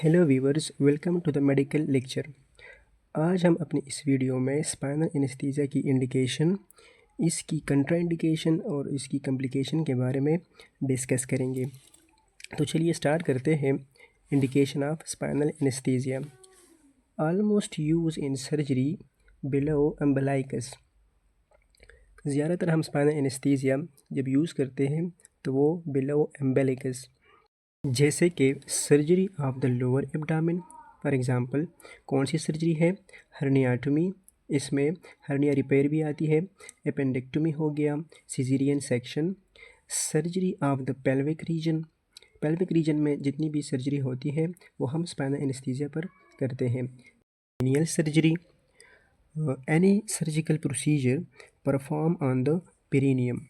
Hello viewers, welcome to the medical lecture. आज हम अपनी इस वीडियो में स्पाइनल एनेस्थीसिया की इंडिकेशन, इसकी कंट्राइंडिकेशन और इसकी कॉम्प्लिकेशन के बारे में डिस्कस करेंगे। तो चलिए स्टार्ट करते हैं। Indication of spinal anaesthesia almost use in surgery below umbilicus. ज़्यादातर हम स्पाइनल एनेस्थीसिया जब यूज़ करते हैं तो वो बिलो अम्बिलिकस, जैसे कि surgery of the lower abdomen. For example कौन सी सर्जरी है? हर्नियाटमी, इसमें हर्निया रिपेयर भी आती है। एपेंडेक्टमी हो गया, caesarean section. Surgery of the pelvic region, pelvic region में जितनी भी सर्जरी होती है वो हम स्पाइनल एनेस्थीसिया पर करते हैं। Perineal surgery, any surgical procedure perform on the perineum.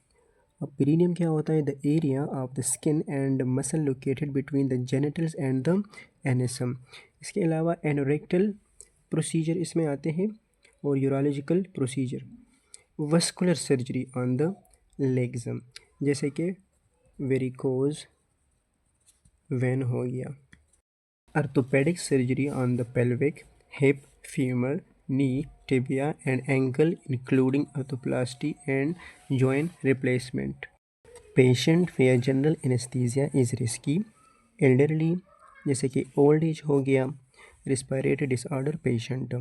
अब पेरिनियम क्या होता है? The area of the skin and muscle located between the genitals and the anus. इसके अलावा एनोरेक्टल प्रोसीजर इसमें आते हैं और urological procedure. Vascular surgery on the legs, जैसे कि वेरिकोज वेन हो गया। Orthopaedic surgery on the pelvic, hip, femur, knee, tibia and ankle including arthroplasty and joint replacement. Patient where general anesthesia is risky. Elderly, जैसे कि old age हो गया। Respiratory disorder patient,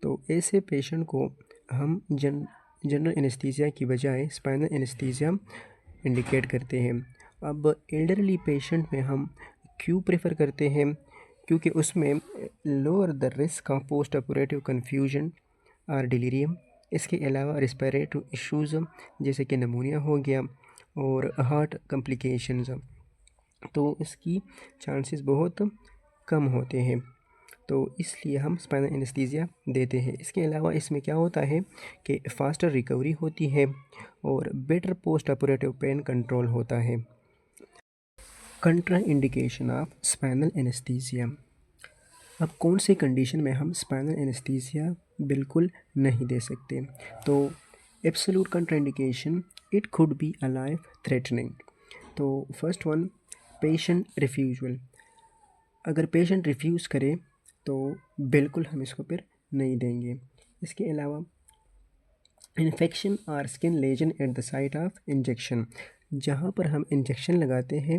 तो ऐसे पेशेंट को हम जनरल एनेस्थीसिया की बजाय स्पाइनल एनेस्थीसिया इंडिकेट करते हैं। अब एल्डरली पेशेंट में हम क्यों प्रेफर करते हैं? क्योंकि उसमें lower the risk of post operative confusion और डिलीरियम। इसके अलावा रिस्पायरेटरी इश्यूज़ जैसे कि नमूनिया हो गया और हार्ट कॉम्प्लिकेशंस, तो इसकी चांसेस बहुत कम होते हैं, तो इसलिए हम स्पाइनल एनेस्थीसिया देते हैं। इसके अलावा इसमें क्या होता है कि फास्टर रिकवरी होती है और better post operative pain control होता है। कंट्रा इंडिकेशन ऑफ स्पाइनल एनेस्थीसिया। अब कौन से कंडीशन में हम स्पाइनल एनेस्थीसिया बिल्कुल नहीं दे सकते? तो absolute contraindication, it could be a life threatening. तो फर्स्ट वन, पेशेंट रिफ्यूजल। अगर पेशेंट रिफ्यूज़ करे तो बिल्कुल हम इसको फिर नहीं देंगे। इसके अलावा इन्फेक्शन और skin lesion at the site of injection, जहाँ पर हम इंजेक्शन लगाते हैं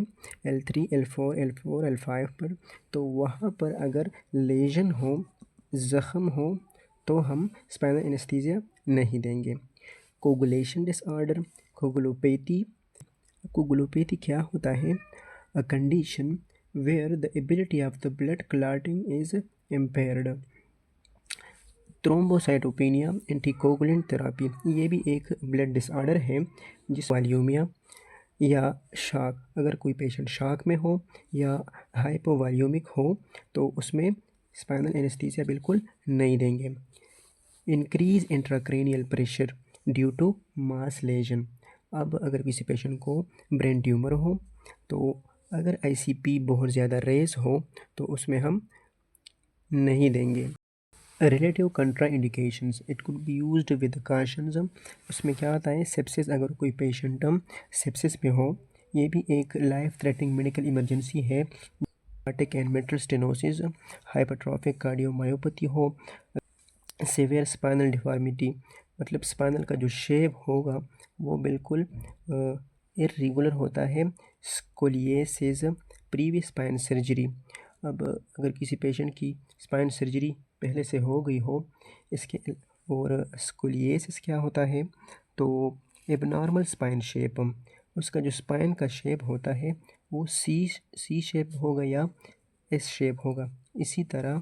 L3, L4, L5 पर, तो वहाँ पर अगर लेजन हो, ज़ख़म हो, तो हम स्पाइनल एनेस्थीसिया नहीं देंगे। Coagulation disorder, coagulopathy. कोगुलोपैथी क्या होता है? A condition where the ability of the blood clotting is impaired. Thrombocytopenia, anticoagulant therapy, ये भी एक ब्लड डिसऑर्डर है जिस वॉल्यूमिया या शॉक, अगर कोई पेशेंट शॉक में हो या हाइपोवॉल्यूमिक हो तो उसमें स्पाइनल एनेस्थीसिया बिल्कुल नहीं देंगे। Increase intracranial pressure due to mass lesion. अब अगर किसी पेशेंट को ब्रेन ट्यूमर हो तो अगर ICP बहुत ज़्यादा रेज हो तो उसमें हम नहीं देंगे। Relative कंट्रा indications, it could be used with cautions. उसमें क्या आता है? सेप्सिस, अगर कोई पेशेंट सेप्सिस में हो, ये भी एक लाइफ थ्रेटनिंग मेडिकल इमरजेंसी है। Cardiac and metal stenosis, hypertrophic cardiomyopathy हो, सीवियर स्पाइनल डिफॉर्मिटी, मतलब स्पाइनल का जो शेप होगा वो बिल्कुल इर्रेगुलर होता है। स्कोलियोसिस, प्रीवियस स्पाइन सर्जरी, अब अगर किसी पेशेंट की स्पाइन सर्जरी पहले से हो गई हो, इसके और स्कोलियोसिस क्या होता है? तो एबनॉर्मल स्पाइन शेप, उसका जो स्पाइन का शेप होता है वो सी शेप होगा या एस शेप होगा, इसी तरह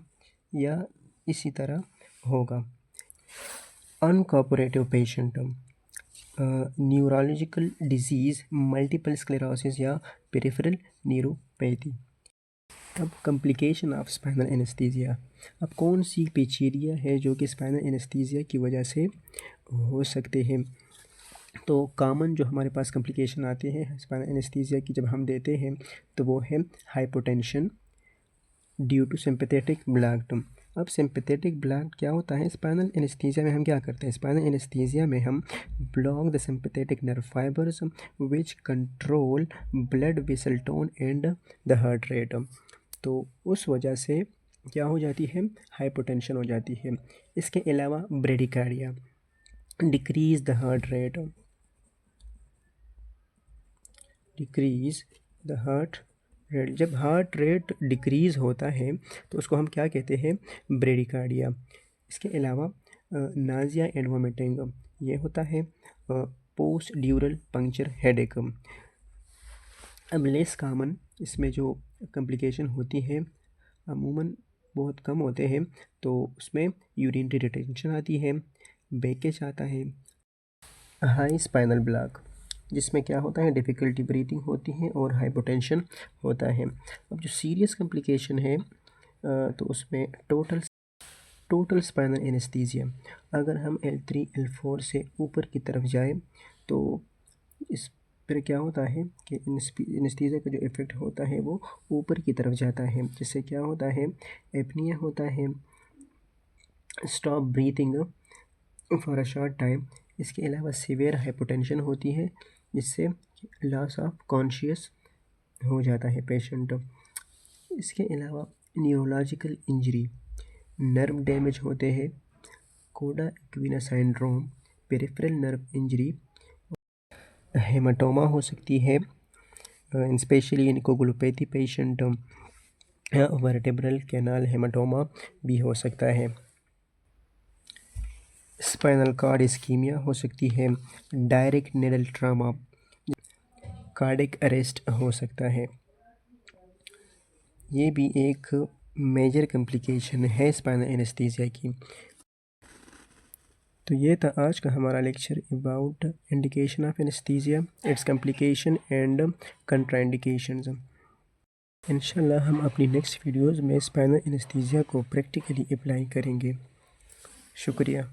या इसी तरह होगा। Uncooperative patient, neurological disease, multiple sclerosis या पेरिफेरल न्यूरोपैथी। अब कॉम्प्लिकेशन ऑफ स्पाइनल एनेस्थीसिया, अब कौन सी पेचीदियाँ है जो कि स्पाइनल एनेस्थीसिया की वजह से हो सकते हैं? तो कॉमन जो हमारे पास कॉम्प्लिकेशन आते हैं स्पाइनल एनेस्थीसिया की जब हम देते हैं तो वो है hypotension due to sympathetic block. अब सिंपैथेटिक ब्लॉक क्या होता है? स्पाइनल एनेस्थीसिया में हम क्या करते हैं? स्पाइनल एनेस्थीसिया में हम block the sympathetic nerve fibres which control blood vessel tone and the heart rate. तो उस वजह से क्या हो जाती है, हाइपोटेंशन हो जाती है। इसके अलावा bradycardia, decrease the heart rate, decrease the heart rate. जब हार्ट रेट डिक्रीज होता है तो उसको हम क्या कहते हैं, ब्रेडिकार्डिया। इसके अलावा नाजिया एंड वोमिटिंग, ये होता है पोस्ट ड्यूरल पंक्चर हेडेक। अब लेस कामन इसमें जो कॉम्प्लिकेशन होती है अमूमन बहुत कम होते हैं, तो उसमें यूरिनरी रिटेंशन आती है, बैकेज आता है, हाई स्पाइनल ब्लॉक जिसमें क्या होता है, डिफ़िकल्टी ब्रीथिंग होती है और हाइपोटेंशन होता है। अब जो सीरियस कॉम्प्लिकेशन है तो उसमें टोटल स्पाइनल एनेस्थीसिया। अगर हम L3 L4 से ऊपर की तरफ जाए तो इस फिर क्या होता है कि एनेस्थीसिया का जो इफ़ेक्ट होता है वो ऊपर की तरफ जाता है, जिससे क्या होता है, एपनिया होता है, stop breathing for a short time. इसके अलावा सीवियर हाइपोटेंशन होती है, जिससे लॉस ऑफ कॉन्शियस हो जाता है पेशेंट। इसके अलावा न्यूरोलॉजिकल इंजरी, नर्व डैमेज होते हैं, कोडा equina syndrome, peripheral nerve injury, haematoma हो सकती है, specially in coagulopathy patient, vertebral canal haematoma भी हो सकता है, स्पाइनल कॉर्ड इस्कीमिया हो सकती है, direct needle trauma, cardiac arrest हो सकता है। ये भी एक मेजर कॉम्प्लिकेशन है स्पाइनल एनेस्थीसिया की। तो ये था आज का हमारा lecture about indication of anaesthesia, its complication and contraindications. इंशाल्लाह हम अपनी नेक्स्ट वीडियोज़ में स्पाइनल एनेस्थीसिया को प्रैक्टिकली अप्लाई करेंगे। शुक्रिया।